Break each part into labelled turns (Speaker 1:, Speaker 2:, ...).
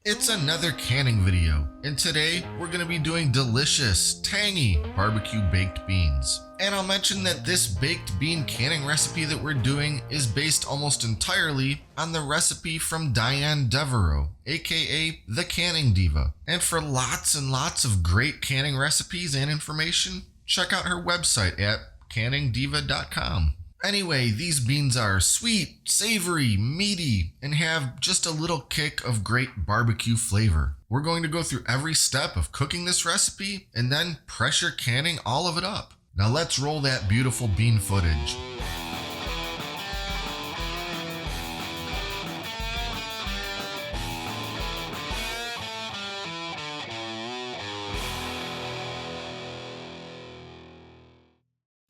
Speaker 1: It's another canning video, and today we're going to be doing delicious, tangy barbecue baked beans. And I'll mention that this baked bean canning recipe that we're doing is based almost entirely on the recipe from Diane Devereaux, aka the Canning Diva. And for lots and lots of great canning recipes and information, check out her website at canningdiva.com. Anyway, these beans are sweet, savory, meaty, and have just a little kick of great barbecue flavor. We're going to go through every step of cooking this recipe and then pressure canning all of it up. Now let's roll that beautiful bean footage.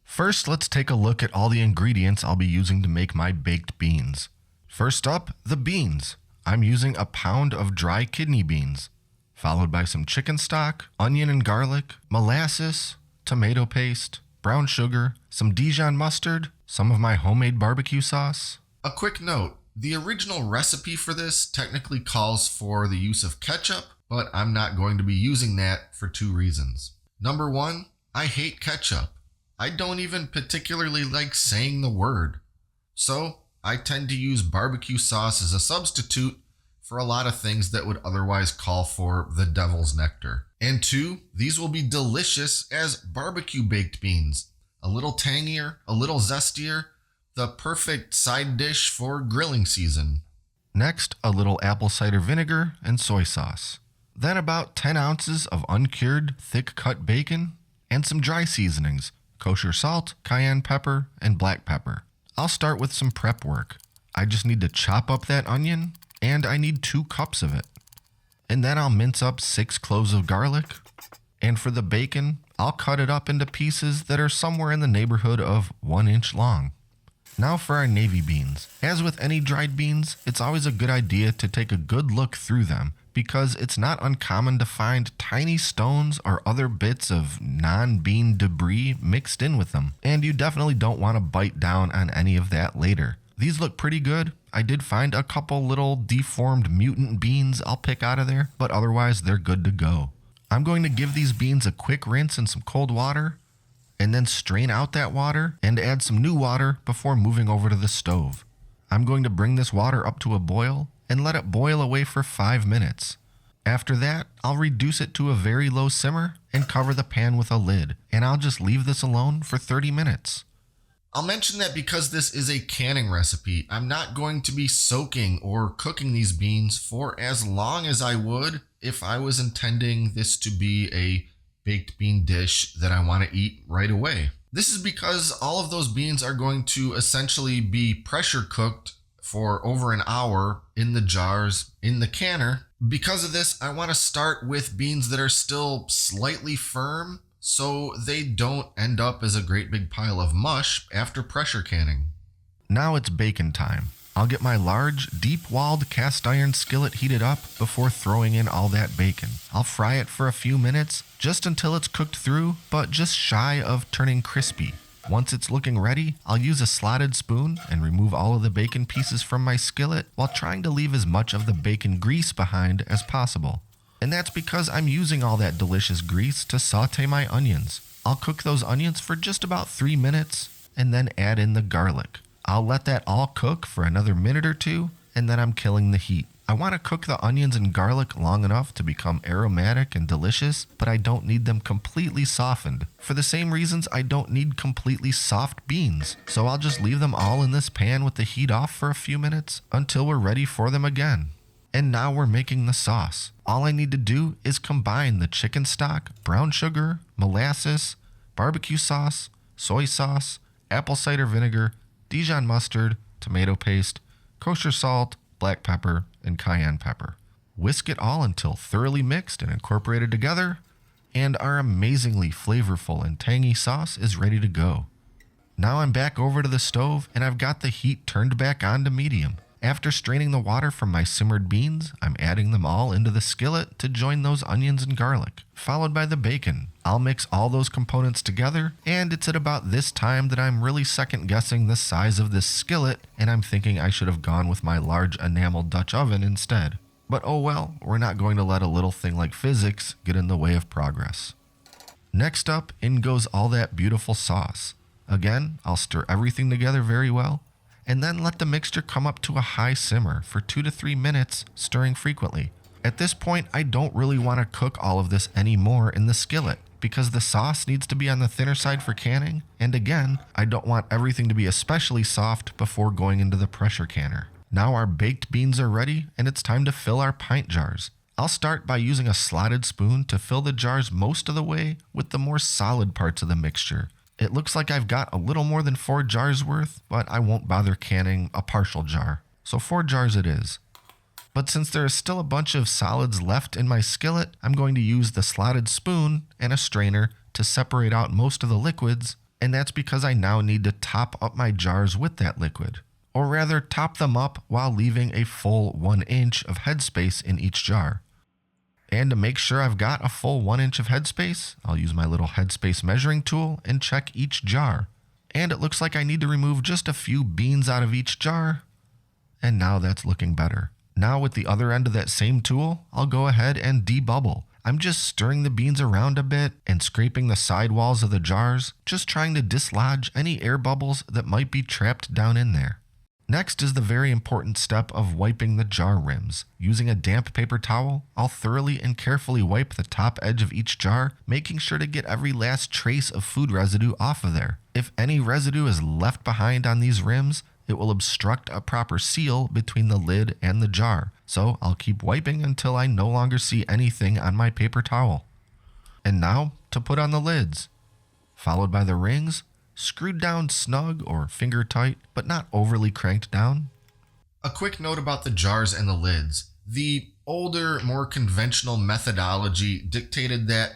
Speaker 1: First, let's take a look at all the ingredients I'll be using to make my baked beans. First up, the beans. I'm using a pound of dry kidney beans, followed by some chicken stock, onion and garlic, molasses, tomato paste, brown sugar, some Dijon mustard, some of my homemade barbecue sauce. A quick note, the original recipe for this technically calls for the use of ketchup, but I'm not going to be using that for two reasons. Number one, I hate ketchup. I don't even particularly like saying the word. So I tend to use barbecue sauce as a substitute for a lot of things that would otherwise call for the devil's nectar. And two, these will be delicious as barbecue baked beans. A little tangier, a little zestier, the perfect side dish for grilling season. Next, a little apple cider vinegar and soy sauce. Then about 10 ounces of uncured thick cut bacon and some dry seasonings. Kosher salt, cayenne pepper, and black pepper. I'll start with some prep work. I just need to chop up that onion, and I need 2 cups of it. And then I'll mince up 6 cloves of garlic. And for the bacon, I'll cut it up into pieces that are somewhere in the neighborhood of 1 inch long. Now for our navy beans. As with any dried beans, it's always a good idea to take a good look through them, because it's not uncommon to find tiny stones or other bits of non-bean debris mixed in with them, and you definitely don't want to bite down on any of that later. These look pretty good. I did find a couple little deformed mutant beans I'll pick out of there, but otherwise they're good to go. I'm going to give these beans a quick rinse in some cold water, and then strain out that water and add some new water before moving over to the stove. I'm going to bring this water up to a boil and let it boil away for 5 minutes. After that, I'll reduce it to a very low simmer and cover the pan with a lid, and I'll just leave this alone for 30 minutes. I'll mention that because this is a canning recipe, I'm not going to be soaking or cooking these beans for as long as I would if I was intending this to be a baked bean dish that I want to eat right away. This is because all of those beans are going to essentially be pressure cooked for over an hour in the jars in the canner. Because of this, I want to start with beans that are still slightly firm so they don't end up as a great big pile of mush after pressure canning. Now it's bacon time. I'll get my large, deep-walled cast iron skillet heated up before throwing in all that bacon. I'll fry it for a few minutes, just until it's cooked through, but just shy of turning crispy. Once it's looking ready, I'll use a slotted spoon and remove all of the bacon pieces from my skillet while trying to leave as much of the bacon grease behind as possible. And that's because I'm using all that delicious grease to saute my onions. I'll cook those onions for just about 3 minutes and then add in the garlic. I'll let that all cook for another minute or two, and then I'm killing the heat. I want to cook the onions and garlic long enough to become aromatic and delicious, but I don't need them completely softened. For the same reasons I don't need completely soft beans, so I'll just leave them all in this pan with the heat off for a few minutes until we're ready for them again. And now we're making the sauce. All I need to do is combine the chicken stock, brown sugar, molasses, barbecue sauce, soy sauce, apple cider vinegar, Dijon mustard, tomato paste, kosher salt, black pepper, and cayenne pepper. Whisk it all until thoroughly mixed and incorporated together, and our amazingly flavorful and tangy sauce is ready to go. Now I'm back over to the stove, and I've got the heat turned back on to medium. After straining the water from my simmered beans, I'm adding them all into the skillet to join those onions and garlic, followed by the bacon. I'll mix all those components together, and it's at about this time that I'm really second guessing the size of this skillet, and I'm thinking I should have gone with my large enamel Dutch oven instead. But oh well, we're not going to let a little thing like physics get in the way of progress. Next up, in goes all that beautiful sauce. Again, I'll stir everything together very well, and then let the mixture come up to a high simmer for 2 to 3 minutes, stirring frequently. At this point, I don't really want to cook all of this anymore in the skillet, because the sauce needs to be on the thinner side for canning, and again, I don't want everything to be especially soft before going into the pressure canner. Now our baked beans are ready, and it's time to fill our pint jars. I'll start by using a slotted spoon to fill the jars most of the way with the more solid parts of the mixture. It looks like I've got a little more than 4 jars worth, but I won't bother canning a partial jar. So 4 jars it is. But since there is still a bunch of solids left in my skillet, I'm going to use the slotted spoon and a strainer to separate out most of the liquids, and that's because I now need to top up my jars with that liquid. Or rather, top them up while leaving a full 1 inch of headspace in each jar. And to make sure I've got a full 1 inch of headspace, I'll use my little headspace measuring tool and check each jar. And it looks like I need to remove just a few beans out of each jar. And now that's looking better. Now with the other end of that same tool, I'll go ahead and debubble. I'm just stirring the beans around a bit and scraping the side walls of the jars, just trying to dislodge any air bubbles that might be trapped down in there. Next is the very important step of wiping the jar rims. Using a damp paper towel, I'll thoroughly and carefully wipe the top edge of each jar, making sure to get every last trace of food residue off of there. If any residue is left behind on these rims, it will obstruct a proper seal between the lid and the jar. So I'll keep wiping until I no longer see anything on my paper towel. And now to put on the lids, followed by the rings, screwed down snug or finger tight, but not overly cranked down. A quick note about the jars and the lids. The older, more conventional methodology dictated that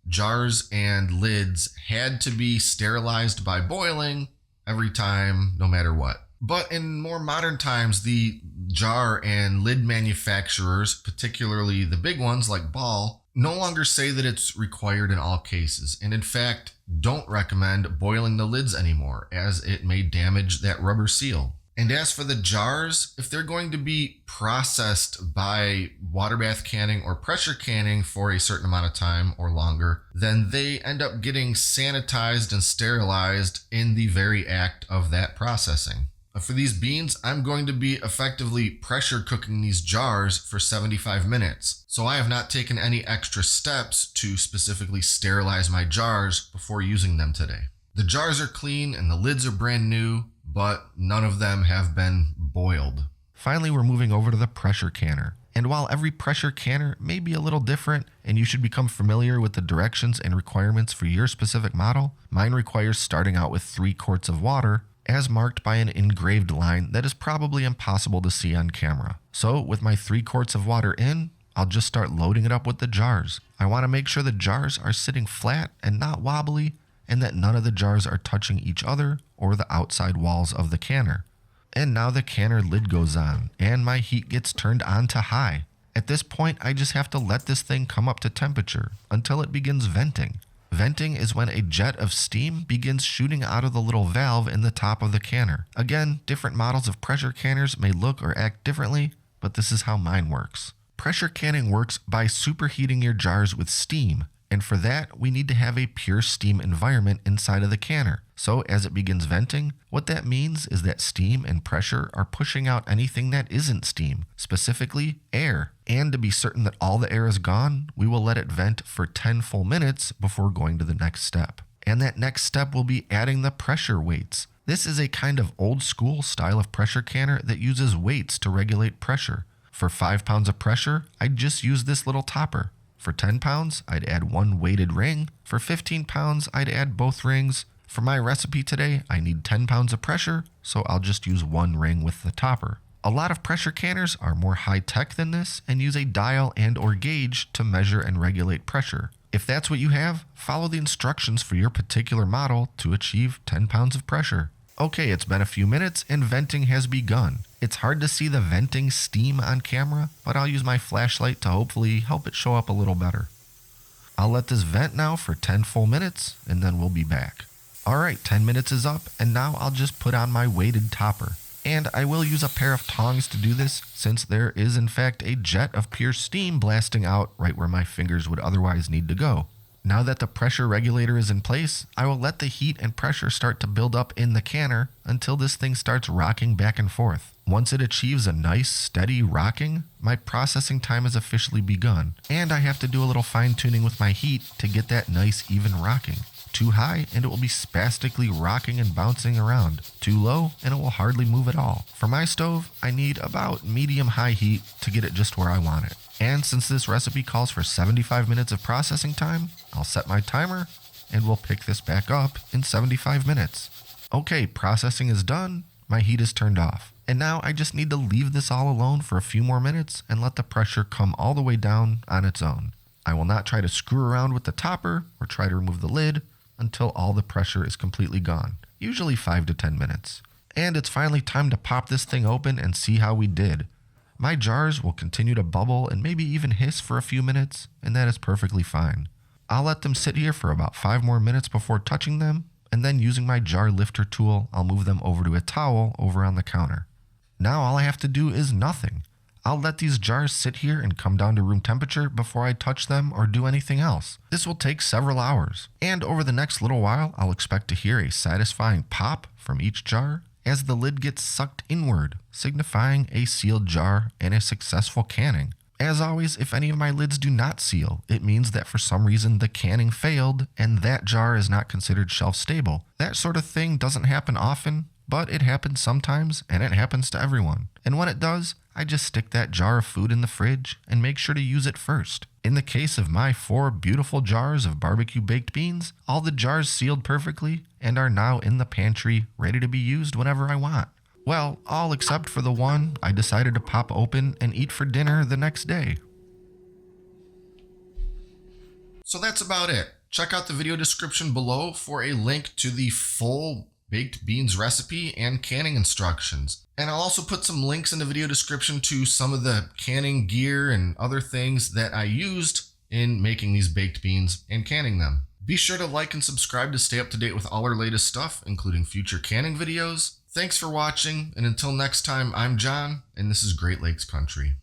Speaker 1: jars and lids had to be sterilized by boiling every time, no matter what. But in more modern times, the jar and lid manufacturers, particularly the big ones like Ball, no longer say that it's required in all cases, and in fact, don't recommend boiling the lids anymore, as it may damage that rubber seal. And as for the jars, if they're going to be processed by water bath canning or pressure canning for a certain amount of time or longer, then they end up getting sanitized and sterilized in the very act of that processing. For these beans, I'm going to be effectively pressure cooking these jars for 75 minutes. So I have not taken any extra steps to specifically sterilize my jars before using them today. The jars are clean and the lids are brand new, but none of them have been boiled. Finally, we're moving over to the pressure canner. And while every pressure canner may be a little different and you should become familiar with the directions and requirements for your specific model, mine requires starting out with 3 quarts of water, as marked by an engraved line that is probably impossible to see on camera. So with my 3 quarts of water in, I'll just start loading it up with the jars. I want to make sure the jars are sitting flat and not wobbly, and that none of the jars are touching each other or the outside walls of the canner. And now the canner lid goes on, and my heat gets turned on to high. At this point, I just have to let this thing come up to temperature until it begins venting. Venting is when a jet of steam begins shooting out of the little valve in the top of the canner. Again, different models of pressure canners may look or act differently, but this is how mine works. Pressure canning works by superheating your jars with steam, and for that, we need to have a pure steam environment inside of the canner. So as it begins venting, what that means is that steam and pressure are pushing out anything that isn't steam, specifically air. And to be certain that all the air is gone, we will let it vent for 10 full minutes before going to the next step. And that next step will be adding the pressure weights. This is a kind of old school style of pressure canner that uses weights to regulate pressure. For 5 pounds of pressure, I'd just use this little topper. For 10 pounds, I'd add 1 weighted ring. For 15 pounds, I'd add both rings. For my recipe today, I need 10 pounds of pressure, so I'll just use 1 ring with the topper. A lot of pressure canners are more high-tech than this and use a dial and or gauge to measure and regulate pressure. If that's what you have, follow the instructions for your particular model to achieve 10 pounds of pressure. Okay, it's been a few minutes and venting has begun. It's hard to see the venting steam on camera, but I'll use my flashlight to hopefully help it show up a little better. I'll let this vent now for 10 full minutes and then we'll be back. Alright, 10 minutes is up and now I'll just put on my weighted topper. And I will use a pair of tongs to do this, since there is in fact a jet of pure steam blasting out right where my fingers would otherwise need to go. Now that the pressure regulator is in place, I will let the heat and pressure start to build up in the canner until this thing starts rocking back and forth. Once it achieves a nice, steady rocking, my processing time has officially begun, and I have to do a little fine-tuning with my heat to get that nice, even rocking. Too high, and it will be spastically rocking and bouncing around. Too low, and it will hardly move at all. For my stove, I need about medium-high heat to get it just where I want it. And since this recipe calls for 75 minutes of processing time, I'll set my timer, and we'll pick this back up in 75 minutes. Okay, processing is done, my heat is turned off. And now I just need to leave this all alone for a few more minutes and let the pressure come all the way down on its own. I will not try to screw around with the topper or try to remove the lid until all the pressure is completely gone, usually 5 to 10 minutes. And it's finally time to pop this thing open and see how we did. My jars will continue to bubble and maybe even hiss for a few minutes, and that is perfectly fine. I'll let them sit here for about 5 more minutes before touching them, and then using my jar lifter tool, I'll move them over to a towel over on the counter. Now all I have to do is nothing. I'll let these jars sit here and come down to room temperature before I touch them or do anything else. This will take several hours, and over the next little while, I'll expect to hear a satisfying pop from each jar as the lid gets sucked inward, signifying a sealed jar and a successful canning. As always, if any of my lids do not seal, it means that for some reason the canning failed and that jar is not considered shelf stable. That sort of thing doesn't happen often, but it happens sometimes, and it happens to everyone. And when it does, I just stick that jar of food in the fridge and make sure to use it first. In the case of my 4 beautiful jars of barbecue baked beans, all the jars sealed perfectly and are now in the pantry ready to be used whenever I want. Well, all except for the one I decided to pop open and eat for dinner the next day. So that's about it. Check out the video description below for a link to the full baked beans recipe and canning instructions. And I'll also put some links in the video description to some of the canning gear and other things that I used in making these baked beans and canning them. Be sure to like and subscribe to stay up to date with all our latest stuff, including future canning videos. Thanks for watching, and until next time, I'm John, and this is Great Lakes Country.